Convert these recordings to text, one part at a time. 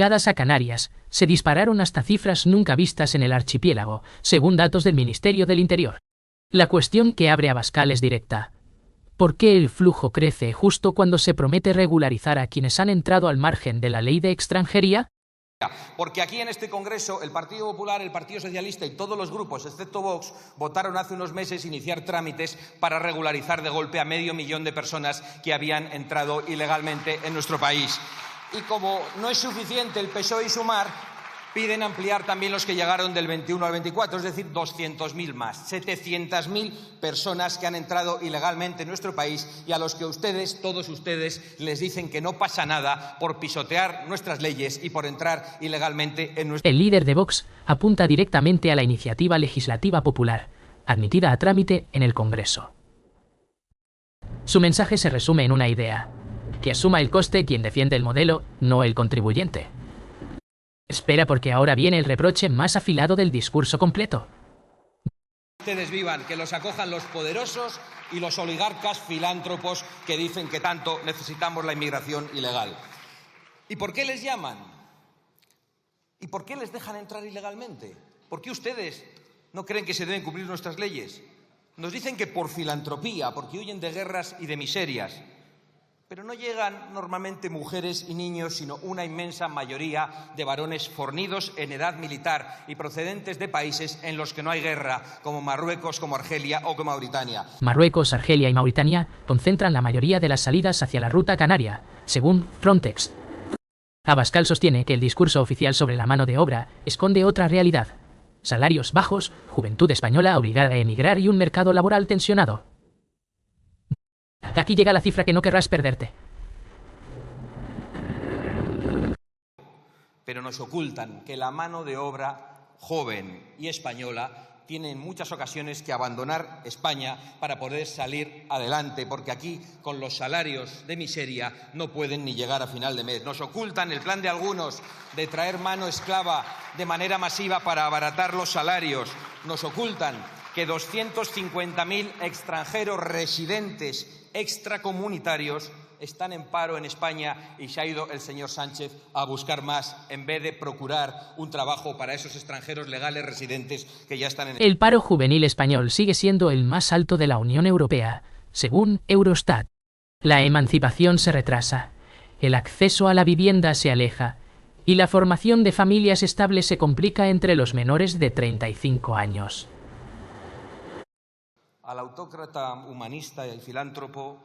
Llegadas a Canarias, se dispararon hasta cifras nunca vistas en el archipiélago, según datos del Ministerio del Interior. La cuestión que abre Abascal es directa. ¿Por qué el flujo crece justo cuando se promete regularizar a quienes han entrado al margen de la ley de extranjería? Porque aquí en este Congreso el Partido Popular, el Partido Socialista y todos los grupos, excepto Vox, votaron hace unos meses iniciar trámites para regularizar de golpe a 500.000 de personas que habían entrado ilegalmente en nuestro país. Y como no es suficiente el PSOE y Sumar, piden ampliar también los que llegaron del 21 al 24, es decir, 200.000 más, 700.000 personas que han entrado ilegalmente en nuestro país y a los que ustedes, todos ustedes, les dicen que no pasa nada por pisotear nuestras leyes y por entrar ilegalmente en nuestro país. El líder de Vox apunta directamente a la iniciativa legislativa popular, admitida a trámite en el Congreso. Su mensaje se resume en una idea: que asuma el coste quien defiende el modelo, no el contribuyente. Espera, porque ahora viene el reproche más afilado del discurso completo. Ustedes vivan, que los acojan los poderosos y los oligarcas filántropos que dicen que tanto necesitamos la inmigración ilegal. ¿Y por qué les llaman? ¿Y por qué les dejan entrar ilegalmente? ¿Por qué ustedes no creen que se deben cumplir nuestras leyes? Nos dicen que por filantropía, porque huyen de guerras y de miserias. Pero no llegan normalmente mujeres y niños, sino una inmensa mayoría de varones fornidos en edad militar y procedentes de países en los que no hay guerra, como Marruecos, como Argelia o como Mauritania. Marruecos, Argelia y Mauritania concentran la mayoría de las salidas hacia la ruta canaria, según Frontex. Abascal sostiene que el discurso oficial sobre la mano de obra esconde otra realidad: salarios bajos, juventud española obligada a emigrar y un mercado laboral tensionado. Aquí llega la cifra que no querrás perderte. Pero nos ocultan que la mano de obra joven y española tiene en muchas ocasiones que abandonar España para poder salir adelante, porque aquí, con los salarios de miseria, no pueden ni llegar a final de mes. Nos ocultan el plan de algunos de traer mano esclava de manera masiva para abaratar los salarios. Nos ocultan que 250.000 extranjeros residentes extracomunitarios están en paro en España y se ha ido el señor Sánchez a buscar más en vez de procurar un trabajo para esos extranjeros legales residentes que ya están en... El paro juvenil español sigue siendo el más alto de la Unión Europea, según Eurostat. La emancipación se retrasa, el acceso a la vivienda se aleja y la formación de familias estables se complica entre los menores de 35 años. Al autócrata humanista y al filántropo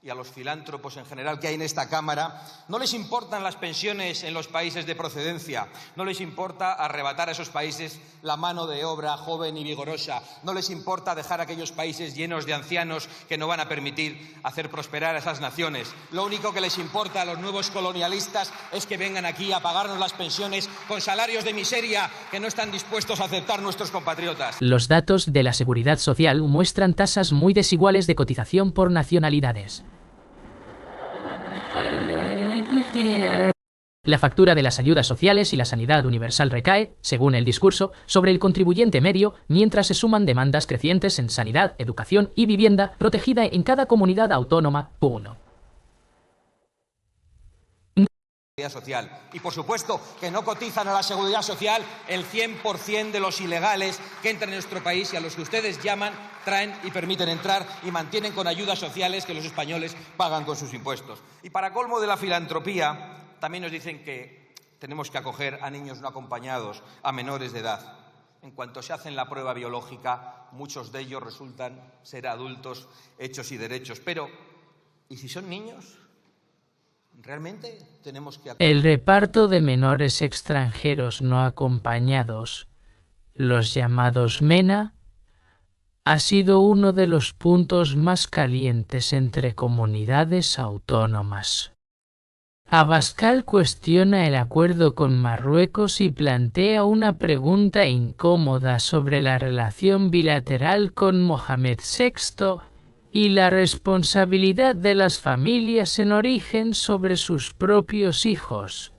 y a los filántropos en general que hay en esta Cámara, no les importan las pensiones en los países de procedencia, no les importa arrebatar a esos países la mano de obra joven y vigorosa, no les importa dejar a aquellos países llenos de ancianos que no van a permitir hacer prosperar a esas naciones. Lo único que les importa a los nuevos colonialistas es que vengan aquí a pagarnos las pensiones con salarios de miseria que no están dispuestos a aceptar nuestros compatriotas. Los datos de la Seguridad Social muestran tasas muy desiguales de cotización por nacionalidades. La factura de las ayudas sociales y la sanidad universal recae, según el discurso, sobre el contribuyente medio, mientras se suman demandas crecientes en sanidad, educación y vivienda protegida en cada comunidad autónoma. Social. Y por supuesto que no cotizan a la seguridad social el 100% de los ilegales que entran en nuestro país y a los que ustedes llaman, traen y permiten entrar y mantienen con ayudas sociales que los españoles pagan con sus impuestos. Y para colmo de la filantropía, también nos dicen que tenemos que acoger a niños no acompañados, a menores de edad. En cuanto se hacen la prueba biológica, muchos de ellos resultan ser adultos hechos y derechos. Pero, ¿y si son niños? ¿Realmente tenemos que... El reparto de menores extranjeros no acompañados, los llamados MENA, ha sido uno de los puntos más calientes entre comunidades autónomas. Abascal cuestiona el acuerdo con Marruecos y plantea una pregunta incómoda sobre la relación bilateral con Mohamed VI y la responsabilidad de las familias en origen sobre sus propios hijos.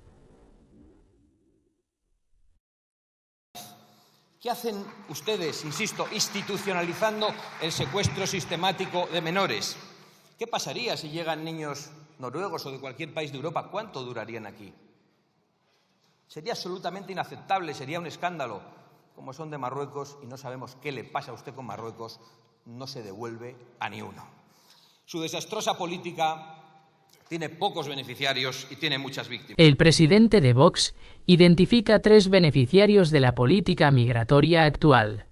¿Qué hacen ustedes, insisto, institucionalizando el secuestro sistemático de menores? ¿Qué pasaría si llegan niños noruegos o de cualquier país de Europa? ¿Cuánto durarían aquí? Sería absolutamente inaceptable, sería un escándalo. Como son de Marruecos y no sabemos qué le pasa a usted con Marruecos, no se devuelve a ni uno. Su desastrosa política tiene pocos beneficiarios y tiene muchas víctimas. El presidente de Vox identifica 3 beneficiarios de la política migratoria actual: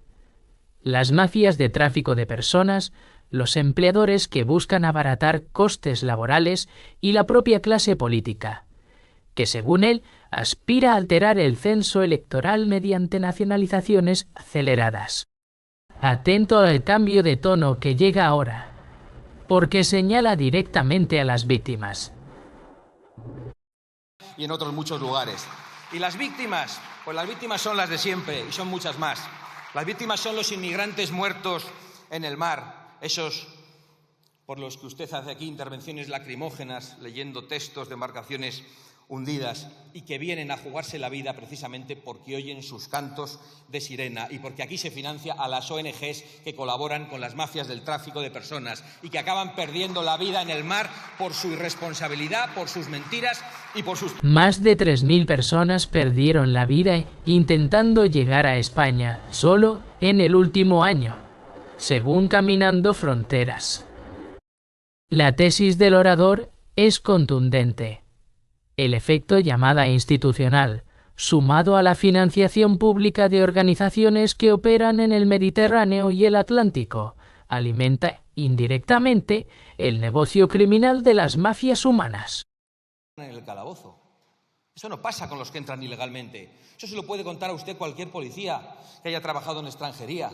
las mafias de tráfico de personas, los empleadores que buscan abaratar costes laborales y la propia clase política, que según él aspira a alterar el censo electoral mediante nacionalizaciones aceleradas. Atento al cambio de tono que llega ahora, porque señala directamente a las víctimas. Y en otros muchos lugares. ¿Y las víctimas? Pues las víctimas son las de siempre y son muchas más. Las víctimas son los inmigrantes muertos en el mar, esos por los que usted hace aquí intervenciones lacrimógenas, leyendo textos de embarcaciones hundidas y que vienen a jugarse la vida precisamente porque oyen sus cantos de sirena y porque aquí se financia a las ONGs que colaboran con las mafias del tráfico de personas y que acaban perdiendo la vida en el mar por su irresponsabilidad, por sus mentiras y por sus... Más de 3.000 personas perdieron la vida intentando llegar a España solo en el último año, según Caminando Fronteras. La tesis del orador es contundente. El efecto llamada institucional, sumado a la financiación pública de organizaciones que operan en el Mediterráneo y el Atlántico, alimenta indirectamente el negocio criminal de las mafias humanas. En el calabozo. Eso no pasa con los que entran ilegalmente. Eso se lo puede contar a usted cualquier policía que haya trabajado en extranjería.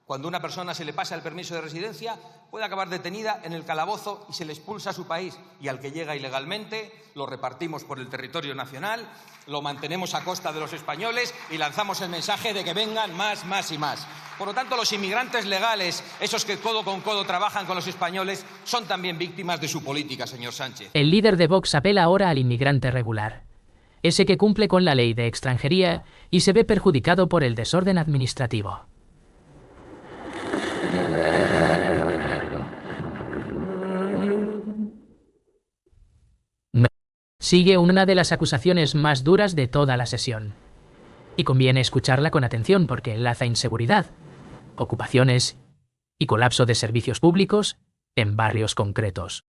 Cuando a una persona se le pasa el permiso de residencia, puede acabar detenida en el calabozo y se le expulsa a su país. Y al que llega ilegalmente, lo repartimos por el territorio nacional, lo mantenemos a costa de los españoles y lanzamos el mensaje de que vengan más, más y más. Por lo tanto, los inmigrantes legales, esos que codo con codo trabajan con los españoles, son también víctimas de su política, señor Sánchez. El líder de Vox apela ahora al inmigrante regular, ese que cumple con la ley de extranjería y se ve perjudicado por el desorden administrativo. Sigue una de las acusaciones más duras de toda la sesión. Y conviene escucharla con atención porque enlaza inseguridad, ocupaciones y colapso de servicios públicos en barrios concretos.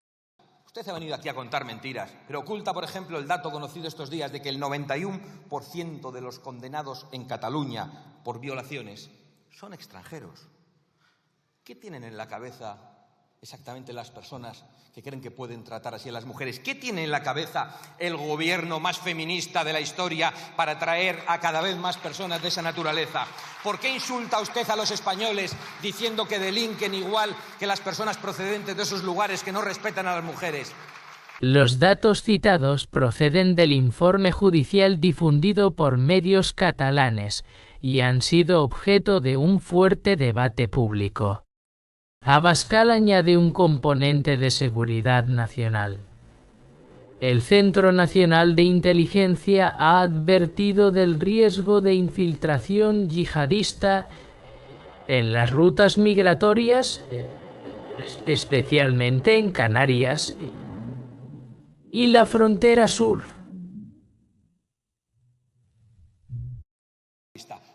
Usted ha venido aquí a contar mentiras, pero oculta, por ejemplo, el dato conocido estos días de que el 91% de los condenados en Cataluña por violaciones son extranjeros. ¿Qué tienen en la cabeza exactamente las personas que creen que pueden tratar así a las mujeres? ¿Qué tiene en la cabeza el gobierno más feminista de la historia para atraer a cada vez más personas de esa naturaleza? ¿Por qué insulta usted a los españoles diciendo que delinquen igual que las personas procedentes de esos lugares que no respetan a las mujeres? Los datos citados proceden del informe judicial difundido por medios catalanes y han sido objeto de un fuerte debate público. Abascal añade un componente de seguridad nacional. El Centro Nacional de Inteligencia ha advertido del riesgo de infiltración yihadista en las rutas migratorias, especialmente en Canarias y la frontera sur.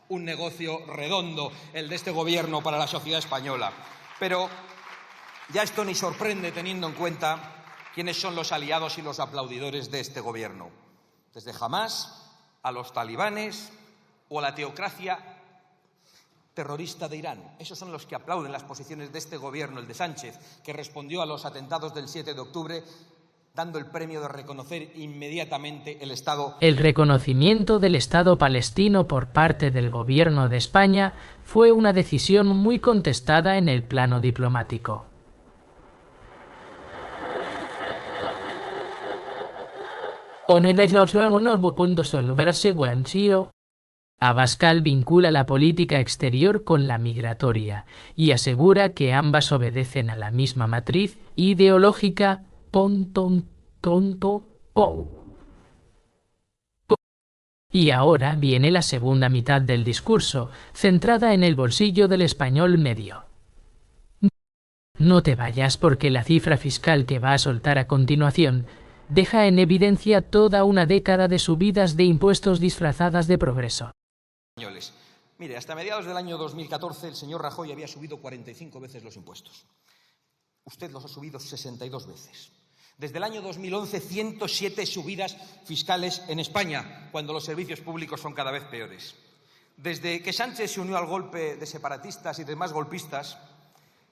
Un negocio redondo el de este gobierno para la sociedad española. Pero ya esto ni sorprende teniendo en cuenta quiénes son los aliados y los aplaudidores de este gobierno. Desde Hamás a los talibanes o a la teocracia terrorista de Irán. Esos son los que aplauden las posiciones de este gobierno, el de Sánchez, que respondió a los atentados del 7 de octubre dando el premio de reconocer inmediatamente el Estado. El reconocimiento del Estado palestino por parte del gobierno de España fue una decisión muy contestada en el plano diplomático. Abascal vincula la política exterior con la migratoria y asegura que ambas obedecen a la misma matriz ideológica. Y ahora viene la segunda mitad del discurso, centrada en el bolsillo del español medio. No te vayas porque la cifra fiscal que va a soltar a continuación deja en evidencia toda una década de subidas de impuestos disfrazadas de progreso. Mire, hasta mediados del año 2014 el señor Rajoy había subido 45 veces los impuestos. Usted los ha subido 62 veces. Desde el año 2011, 107 subidas fiscales en España, cuando los servicios públicos son cada vez peores. Desde que Sánchez se unió al golpe de separatistas y demás golpistas,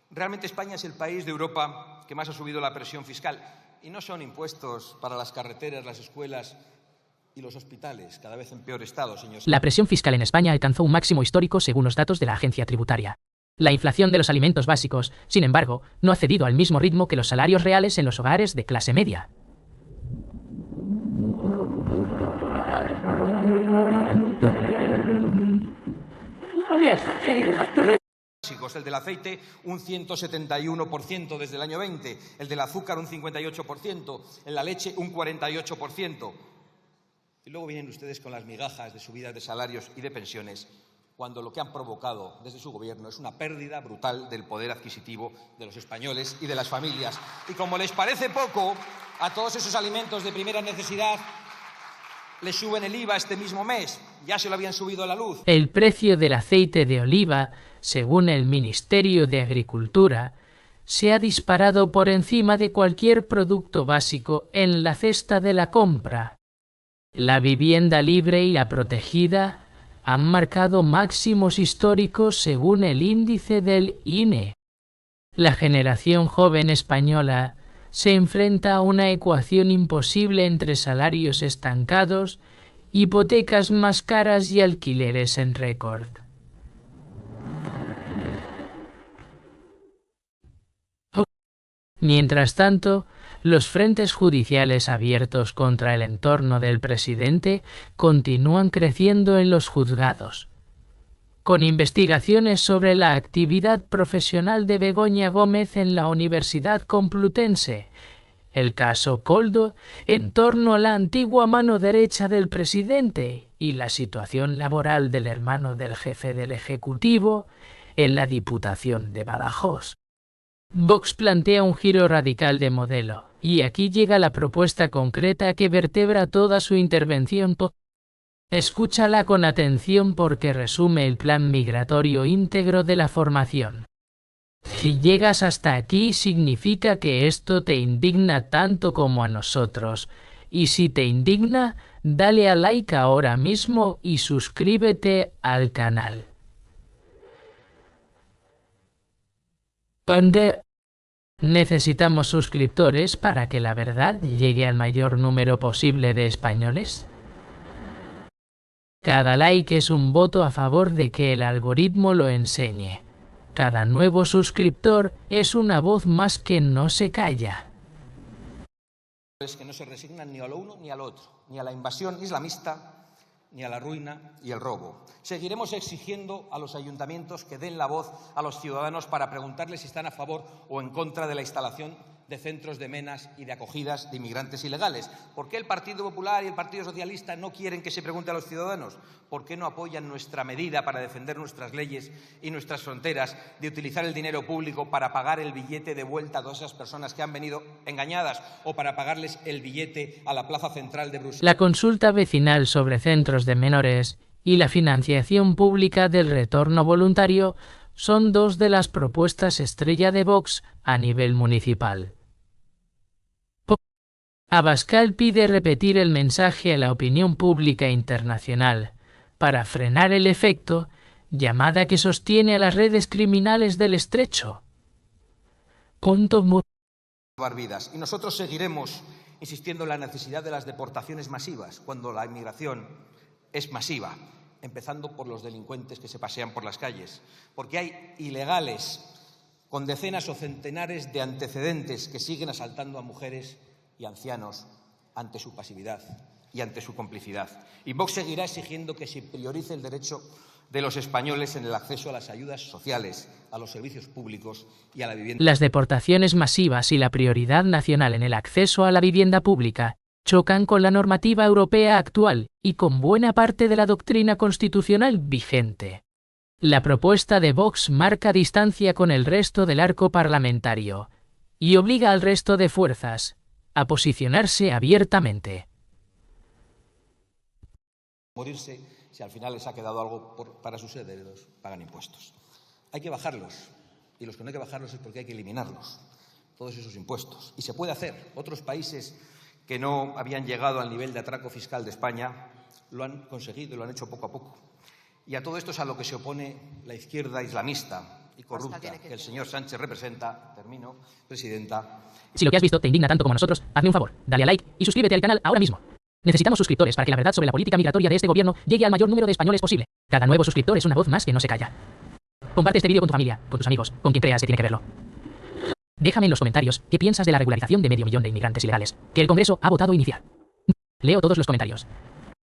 realmente España es el país de Europa que más ha subido la presión fiscal. Y no son impuestos para las carreteras, las escuelas y los hospitales, cada vez en peor estado, señor. La presión fiscal en España alcanzó un máximo histórico según los datos de la agencia tributaria. La inflación de los alimentos básicos, sin embargo, no ha cedido al mismo ritmo que los salarios reales en los hogares de clase media. El del aceite un 171% desde el año 20, el del azúcar un 58%, en la leche un 48%. Y luego vienen ustedes con las migajas de subidas de salarios y de pensiones, cuando lo que han provocado desde su gobierno es una pérdida brutal del poder adquisitivo de los españoles y de las familias. Y como les parece poco, a todos esos alimentos de primera necesidad le suben el IVA este mismo mes. Ya se lo habían subido a la luz. El precio del aceite de oliva, según el Ministerio de Agricultura, se ha disparado por encima de cualquier producto básico en la cesta de la compra. La vivienda libre y la protegida han marcado máximos históricos según el índice del INE. La generación joven española se enfrenta a una ecuación imposible entre salarios estancados, hipotecas más caras y alquileres en récord. Mientras tanto, los frentes judiciales abiertos contra el entorno del presidente continúan creciendo en los juzgados, con investigaciones sobre la actividad profesional de Begoña Gómez en la Universidad Complutense, el caso Koldo en torno a la antigua mano derecha del presidente y la situación laboral del hermano del jefe del Ejecutivo en la Diputación de Badajoz. Vox plantea un giro radical de modelo, y aquí llega la propuesta concreta que vertebra toda su intervención. Escúchala con atención porque resume el plan migratorio íntegro de la formación. Si llegas hasta aquí significa que esto te indigna tanto como a nosotros, y si te indigna, dale a like ahora mismo y suscríbete al canal. ¿Necesitamos suscriptores para que la verdad llegue al mayor número posible de españoles? Cada like es un voto a favor de que el algoritmo lo enseñe. Cada nuevo suscriptor es una voz más que no se calla. Es que no se resignan ni a lo uno ni al otro, ni a la invasión islamista, ni a la ruina y el robo. Seguiremos exigiendo a los ayuntamientos que den la voz a los ciudadanos para preguntarles si están a favor o en contra de la instalación de centros de menas y de acogidas de inmigrantes ilegales. ¿Por qué el Partido Popular y el Partido Socialista no quieren que se pregunte a los ciudadanos? ¿Por qué no apoyan nuestra medida para defender nuestras leyes y nuestras fronteras de utilizar el dinero público para pagar el billete de vuelta a todas esas personas que han venido engañadas o para pagarles el billete a la plaza central de Bruselas? La consulta vecinal sobre centros de menores y la financiación pública del retorno voluntario son dos de las propuestas estrella de Vox a nivel municipal. Abascal pide repetir el mensaje a la opinión pública internacional para frenar el efecto llamada que sostiene a las redes criminales del estrecho. Y nosotros seguiremos insistiendo en la necesidad de las deportaciones masivas cuando la inmigración es masiva, empezando por los delincuentes que se pasean por las calles, porque hay ilegales con decenas o centenares de antecedentes que siguen asaltando a mujeres y ancianos ante su pasividad y ante su complicidad. Y Vox seguirá exigiendo que se priorice el derecho de los españoles en el acceso a las ayudas sociales, a los servicios públicos y a la vivienda. Las deportaciones masivas y la prioridad nacional en el acceso a la vivienda pública chocan con la normativa europea actual y con buena parte de la doctrina constitucional vigente. La propuesta de Vox marca distancia con el resto del arco parlamentario y obliga al resto de fuerzas, a posicionarse abiertamente. Morirse si al final les ha quedado algo para sus herederos, pagan impuestos. Hay que bajarlos, y los que no hay que bajarlos es porque hay que eliminarlos, todos esos impuestos. Y se puede hacer. Otros países que no habían llegado al nivel de atraco fiscal de España lo han conseguido y lo han hecho poco a poco. Y a todo esto es a lo que se opone la izquierda islamista y corrupta que el señor Sánchez representa. Termino, presidenta. Si lo que has visto te indigna tanto como a nosotros, hazme un favor, dale a like y suscríbete al canal ahora mismo. Necesitamos suscriptores para que la verdad sobre la política migratoria de este gobierno llegue al mayor número de españoles posible. Cada nuevo suscriptor es una voz más que no se calla. Comparte este vídeo con tu familia, con tus amigos, con quien creas que tiene que verlo. Déjame en los comentarios qué piensas de la regularización de 500.000 de inmigrantes ilegales, que el Congreso ha votado iniciar. Leo todos los comentarios.